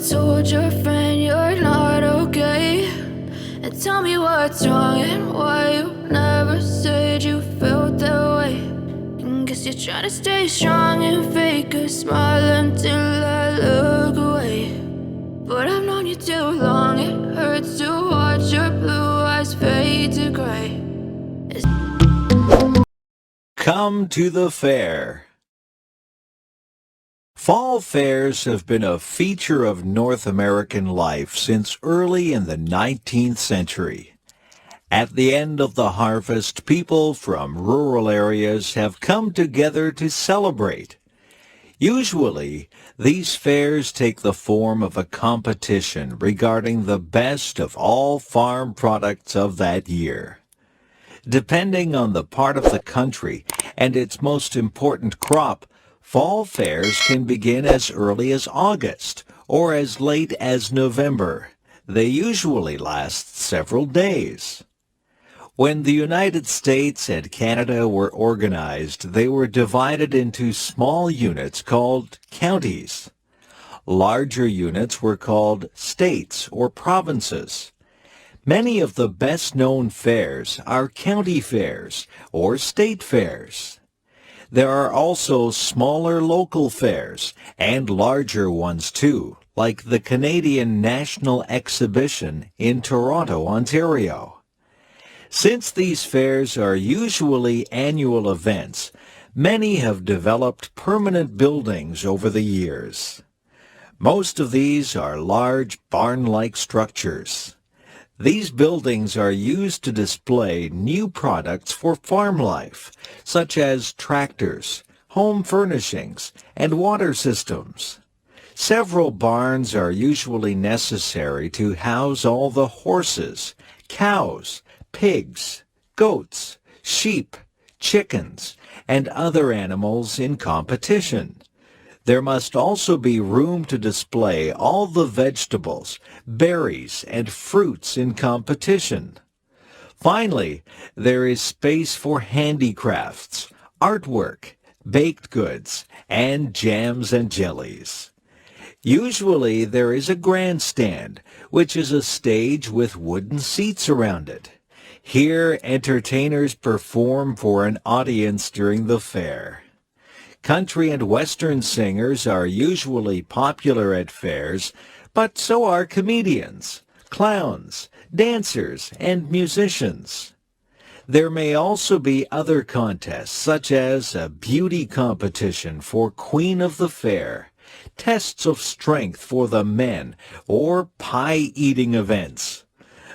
told your friend you're not okay? And tell me what's wrong and why you never said you felt that way. And guess you're trying to stay strong and fake a smile until I look away. But I've known you too long, it hurts to watch your blue eyes fade to gray. Come to the fair. Fall fairs have been a feature of North American life since early in the 19th century. At the end of the harvest, people from rural areas have come together to celebrate. Usually, these fairs take the form of a competition regarding the best of all farm products of that year. Depending on the part of the country and its most important crop, fall fairs can begin as early as August or as late as November. They usually last several days. When the United States and Canada were organized, they were divided into small units called counties. Larger units were called states or provinces. Many of the best-known fairs are county fairs or state fairs. There are also smaller local fairs and larger ones too, like the Canadian National Exhibition in Toronto, Ontario. Since these fairs are usually annual events, many have developed permanent buildings over the years. Most of these are large barn-like structures. These buildings are used to display new products for farm life, such as tractors, home furnishings, and water systems. Several barns are usually necessary to house all the horses, cows, pigs, goats, sheep, chickens, and other animals in competition. There must also be room to display all the vegetables, berries, and fruits in competition. Finally, there is space for handicrafts, artwork, baked goods, and jams and jellies. Usually there is a grandstand, which is a stage with wooden seats around it. Here, entertainers perform for an audience during the fair. Country and Western singers are usually popular at fairs, but so are comedians, clowns, dancers, and musicians. There may also be other contests, such as a beauty competition for Queen of the Fair, tests of strength for the men, or pie-eating events.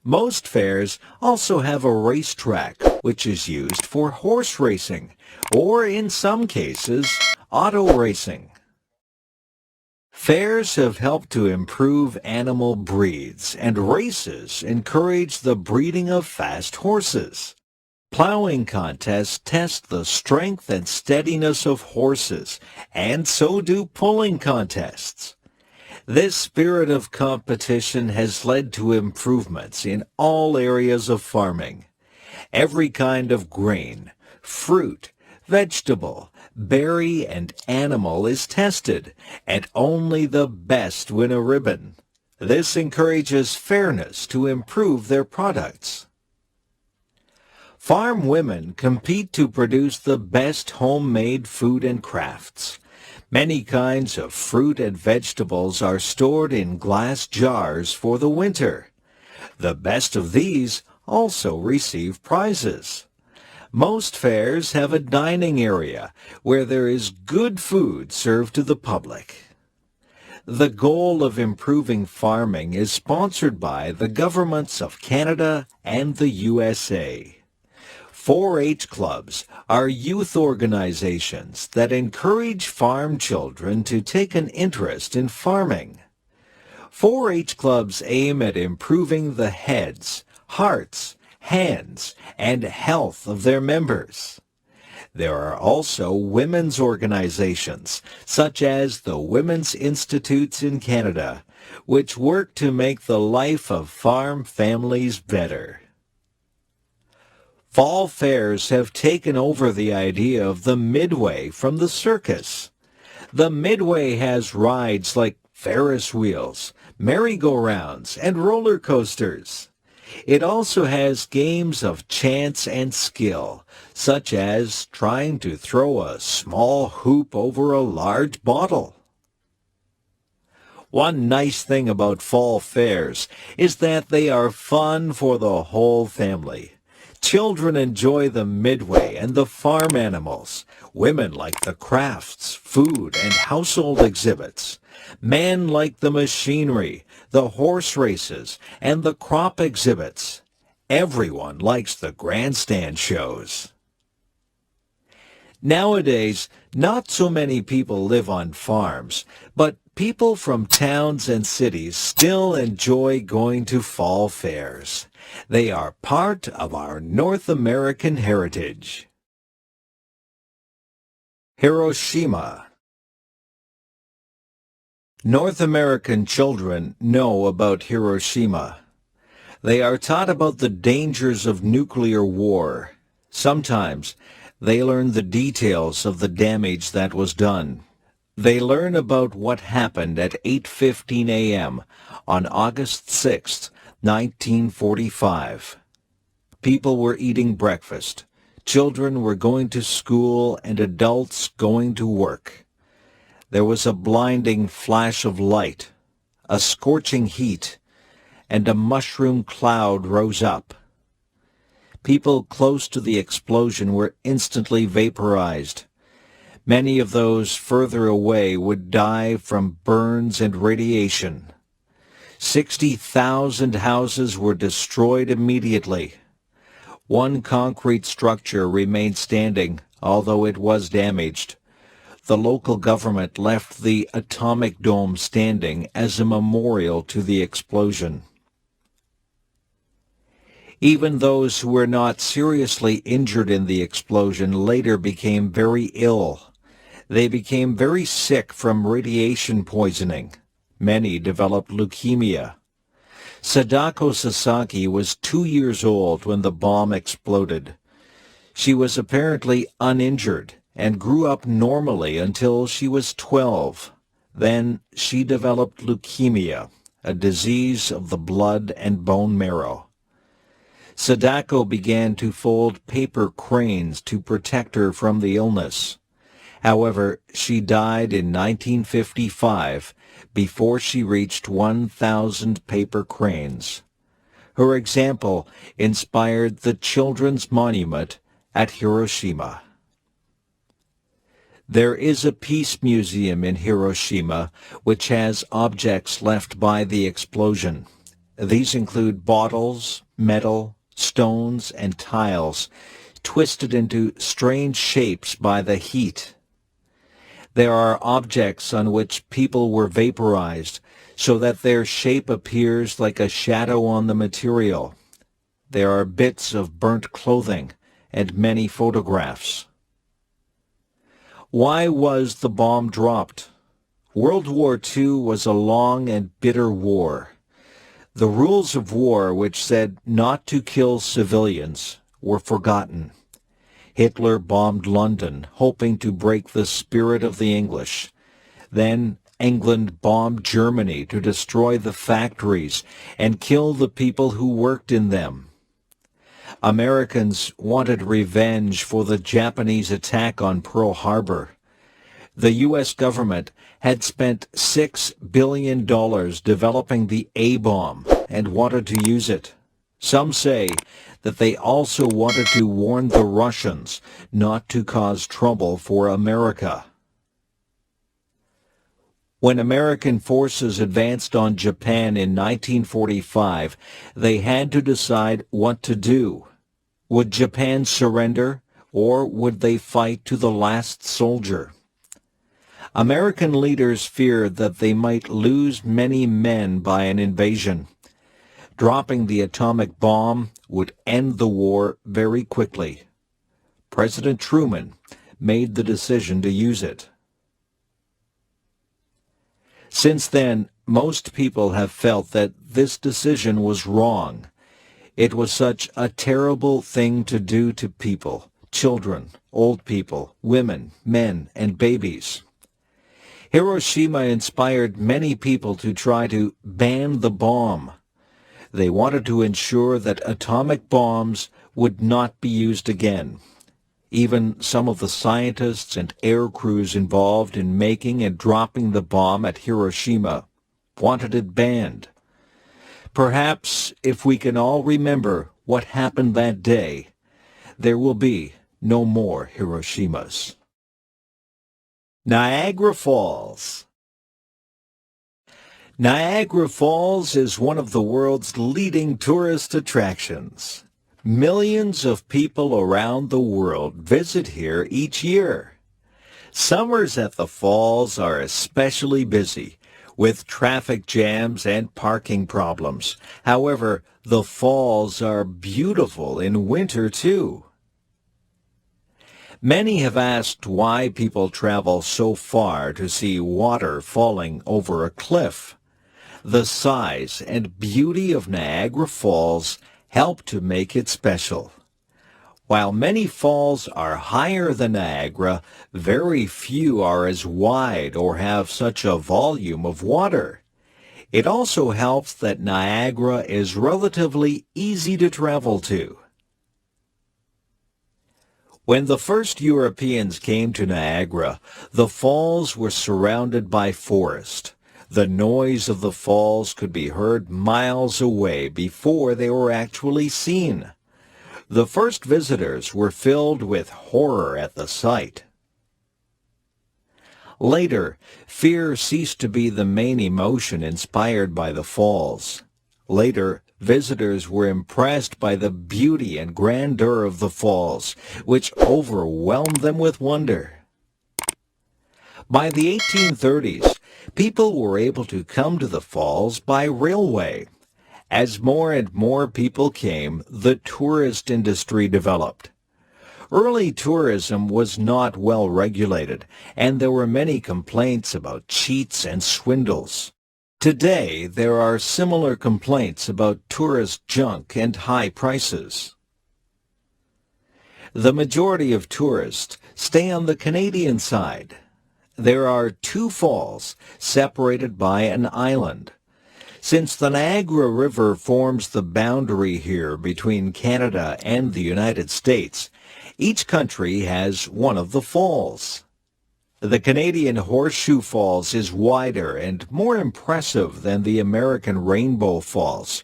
Most fairs also have a racetrack, which is used for horse racing, or in some cases, auto racing. Fairs have helped to improve animal breeds, and races encourage the breeding of fast horses. Plowing contests test the strength and steadiness of horses, and so do pulling contests. This spirit of competition has led to improvements in all areas of farming. Every kind of grain, fruit, vegetable, berry, and animal is tested, and only the best win a ribbon. This encourages fairness to improve their products. Farm women compete to produce the best homemade food and crafts. Many kinds of fruit and vegetables are stored in glass jars for the winter. The best of these also receive prizes. Most fairs have a dining area where there is good food served to the public. The goal of improving farming is sponsored by the governments of Canada and the USA. 4-H clubs are youth organizations that encourage farm children to take an interest in farming. 4-H clubs aim at improving the heads, hearts, hands, and health of their members. There are also women's organizations, such as the Women's Institutes in Canada, which work to make the life of farm families better. Fall fairs have taken over the idea of the midway from the circus. The midway has rides like Ferris wheels, merry-go-rounds, and roller coasters. It also has games of chance and skill, such as trying to throw a small hoop over a large bottle. One nice thing about fall fairs is that they are fun for the whole family. Children enjoy the midway and the farm animals. Women like the crafts, food, and household exhibits. Men like the machinery, the horse races, and the crop exhibits. Everyone likes the grandstand shows. Nowadays, not so many people live on farms, but people from towns and cities still enjoy going to fall fairs. They are part of our North American heritage. Hiroshima. North American children know about Hiroshima. They are taught about the dangers of nuclear war. Sometimes they learn the details of the damage that was done. They learn about what happened at 8:15 a.m. on August 6, 1945. People were eating breakfast. Children were going to school and adults going to work. There was a blinding flash of light, a scorching heat, and a mushroom cloud rose up. People close to the explosion were instantly vaporized. Many of those further away would die from burns and radiation. 60,000 houses were destroyed immediately. One concrete structure remained standing, although it was damaged. The local government left the atomic dome standing as a memorial to the explosion. Even those who were not seriously injured in the explosion later became very ill. They became very sick from radiation poisoning. Many developed leukemia. Sadako Sasaki was 2 years old when the bomb exploded. She was apparently uninjured and grew up normally until she was 12. Then she developed leukemia, a disease of the blood and bone marrow. Sadako began to fold paper cranes to protect her from the illness. However, she died in 1955 before she reached 1,000 paper cranes. Her example inspired the Children's Monument at Hiroshima. There is a peace museum in Hiroshima which has objects left by the explosion. These include bottles, metal, stones, and tiles twisted into strange shapes by the heat. There are objects on which people were vaporized so that their shape appears like a shadow on the material. There are bits of burnt clothing and many photographs. Why was the bomb dropped? World War II was a long and bitter war. The rules of war, which said not to kill civilians, were forgotten. Hitler bombed London, hoping to break the spirit of the English. Then England bombed Germany to destroy the factories and kill the people who worked in them. Americans wanted revenge for the Japanese attack on Pearl Harbor. The U.S. government had spent $6 billion developing the A-bomb and wanted to use it. Some say that they also wanted to warn the Russians not to cause trouble for America. When American forces advanced on Japan in 1945, they had to decide what to do. Would Japan surrender, or would they fight to the last soldier? American leaders feared that they might lose many men by an invasion. Dropping the atomic bomb would end the war very quickly. President Truman made the decision to use it. Since then, most people have felt that this decision was wrong. It was such a terrible thing to do to people, children, old people, women, men, and babies. Hiroshima inspired many people to try to ban the bomb. They wanted to ensure that atomic bombs would not be used again. Even some of the scientists and air crews involved in making and dropping the bomb at Hiroshima wanted it banned. Perhaps if we can all remember what happened that day, there will be no more Hiroshimas. Niagara Falls. Niagara Falls is one of the world's leading tourist attractions. Millions of people around the world visit here each year. Summers at the falls are especially busy, with traffic jams and parking problems. However, the falls are beautiful in winter too. Many have asked why people travel so far to see water falling over a cliff. The size and beauty of Niagara Falls help to make it special. While many falls are higher than Niagara, very few are as wide or have such a volume of water. It also helps that Niagara is relatively easy to travel to. When the first Europeans came to Niagara, the falls were surrounded by forest. The noise of the falls could be heard miles away before they were actually seen. The first visitors were filled with horror at the sight. Later, fear ceased to be the main emotion inspired by the falls. Later, visitors were impressed by the beauty and grandeur of the falls, which overwhelmed them with wonder. By the 1830s, people were able to come to the falls by railway. As more and more people came, the tourist industry developed. Early tourism was not well regulated, and there were many complaints about cheats and swindles. Today, there are similar complaints about tourist junk and high prices. The majority of tourists stay on the Canadian side. There are two falls separated by an island. Since the Niagara River forms the boundary here between Canada and the United States, each country has one of the falls. The Canadian Horseshoe Falls is wider and more impressive than the American Rainbow Falls.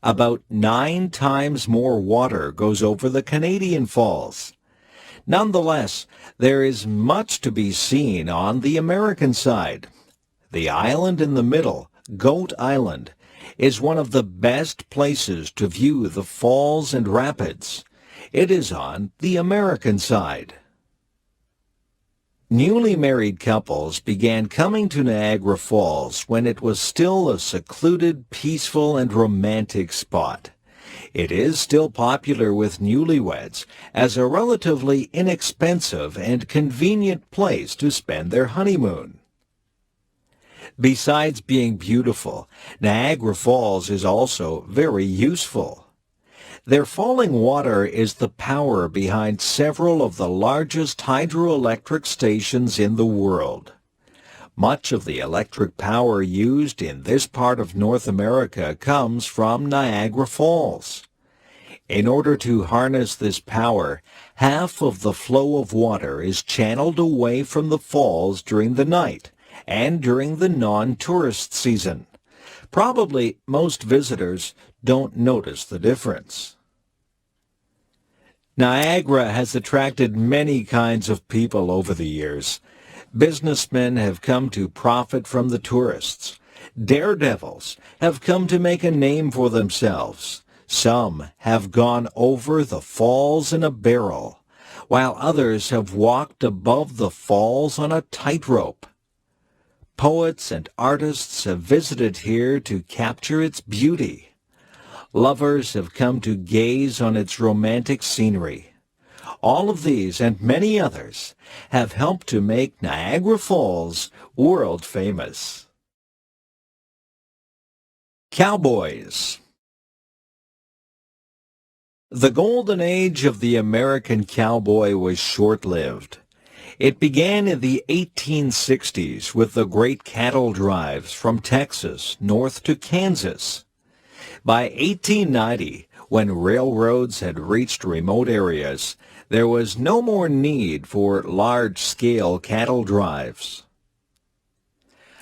About 9 times more water goes over the Canadian Falls. Nonetheless, there is much to be seen on the American side. The island in the middle, Goat Island, is one of the best places to view the falls and rapids. It is on the American side. Newly married couples began coming to Niagara Falls when it was still a secluded, peaceful, and romantic spot. It is still popular with newlyweds as a relatively inexpensive and convenient place to spend their honeymoon. Besides being beautiful, Niagara Falls is also very useful. Their falling water is the power behind several of the largest hydroelectric stations in the world. Much of the electric power used in this part of North America comes from Niagara Falls. In order to harness this power, half of the flow of water is channeled away from the falls during the night and during the non-tourist season. Probably most visitors don't notice the difference. Niagara has attracted many kinds of people over the years. Businessmen have come to profit from the tourists. Daredevils have come to make a name for themselves. Some have gone over the falls in a barrel, while others have walked above the falls on a tightrope. Poets and artists have visited here to capture its beauty. Lovers have come to gaze on its romantic scenery. All of these and many others have helped to make Niagara Falls world famous. Cowboys. The golden age of the American cowboy was short-lived. It began in the 1860s with the great cattle drives from Texas north to Kansas. By 1890, when railroads had reached remote areas, there was no more need for large-scale cattle drives.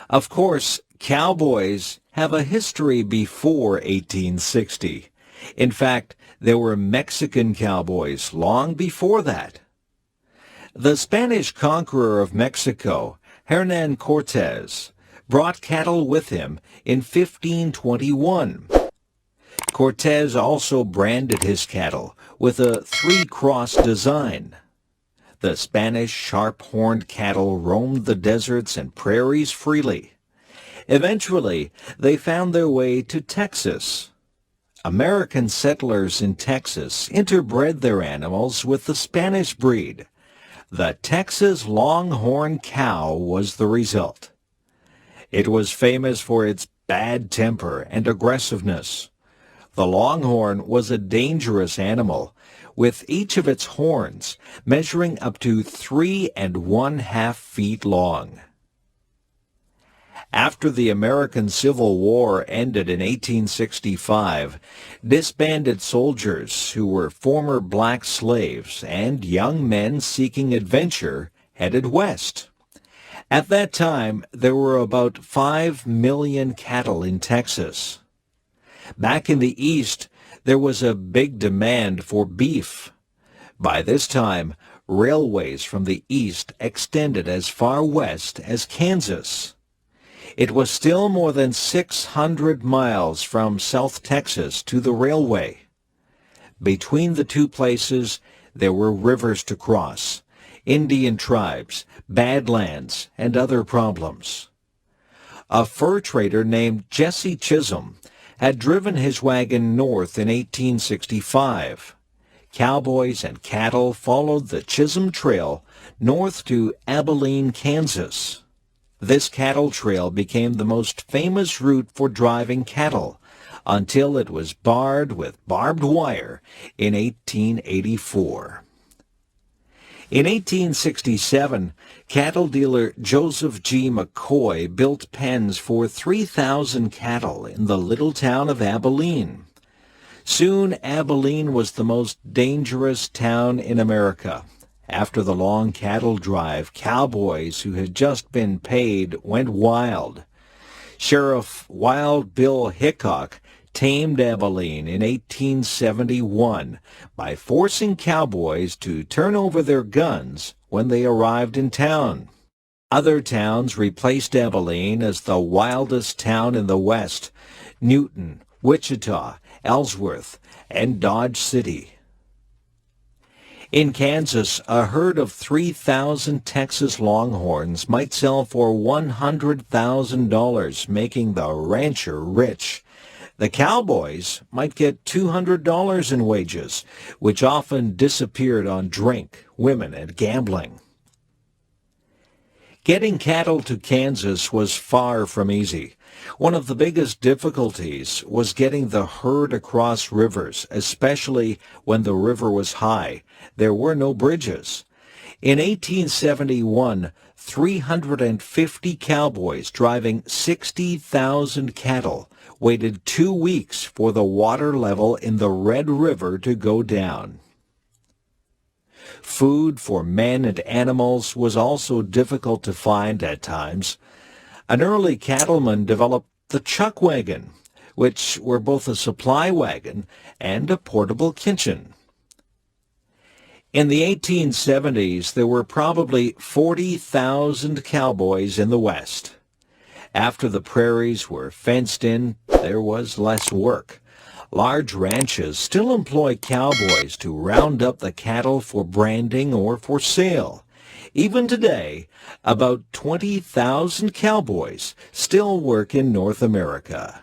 Of course, cowboys have a history before 1860. In fact, there were Mexican cowboys long before that. The Spanish conqueror of Mexico, Hernan Cortes, brought cattle with him in 1521. Cortes also branded his cattle with a three-cross design. The Spanish sharp-horned cattle roamed the deserts and prairies freely. Eventually, they found their way to Texas. American settlers in Texas interbred their animals with the Spanish breed. The Texas Longhorn cow was the result. It was famous for its bad temper and aggressiveness. The Longhorn was a dangerous animal, with each of its horns measuring up to 3 1/2 feet long. After the American Civil War ended in 1865, disbanded soldiers who were former black slaves and young men seeking adventure headed west. At that time, there were about 5 million cattle in Texas. Back in the East, there was a big demand for beef. By this time, railways from the East extended as far west as Kansas. It was still more than 600 miles from South Texas to the railway. Between the two places, there were rivers to cross, Indian tribes, badlands, and other problems. A fur trader named Jesse Chisholm had driven his wagon north in 1865. Cowboys and cattle followed the Chisholm Trail north to Abilene, Kansas. This cattle trail became the most famous route for driving cattle until it was barred with barbed wire in 1884. In 1867, cattle dealer Joseph G. McCoy built pens for 3,000 cattle in the little town of Abilene. Soon, Abilene was the most dangerous town in America. After the long cattle drive, cowboys who had just been paid went wild. Sheriff Wild Bill Hickok tamed Abilene in 1871 by forcing cowboys to turn over their guns when they arrived in town. Other towns replaced Abilene as the wildest town in the West: Newton, Wichita, Ellsworth, and Dodge City. In Kansas, a herd of 3,000 Texas Longhorns might sell for $100,000, making the rancher rich. The cowboys might get $200 in wages, which often disappeared on drink, women, and gambling. Getting cattle to Kansas was far from easy. One of the biggest difficulties was getting the herd across rivers, especially when the river was high. There were no bridges. In 1871, 350 cowboys driving 60,000 cattle waited 2 weeks for the water level in the Red River to go down. Food for men and animals was also difficult to find at times. An early cattleman developed the chuck wagon, which were both a supply wagon and a portable kitchen. In the 1870s, there were probably 40,000 cowboys in the West. After the prairies were fenced in, there was less work. Large ranches still employ cowboys to round up the cattle for branding or for sale. Even today, about 20,000 cowboys still work in North America.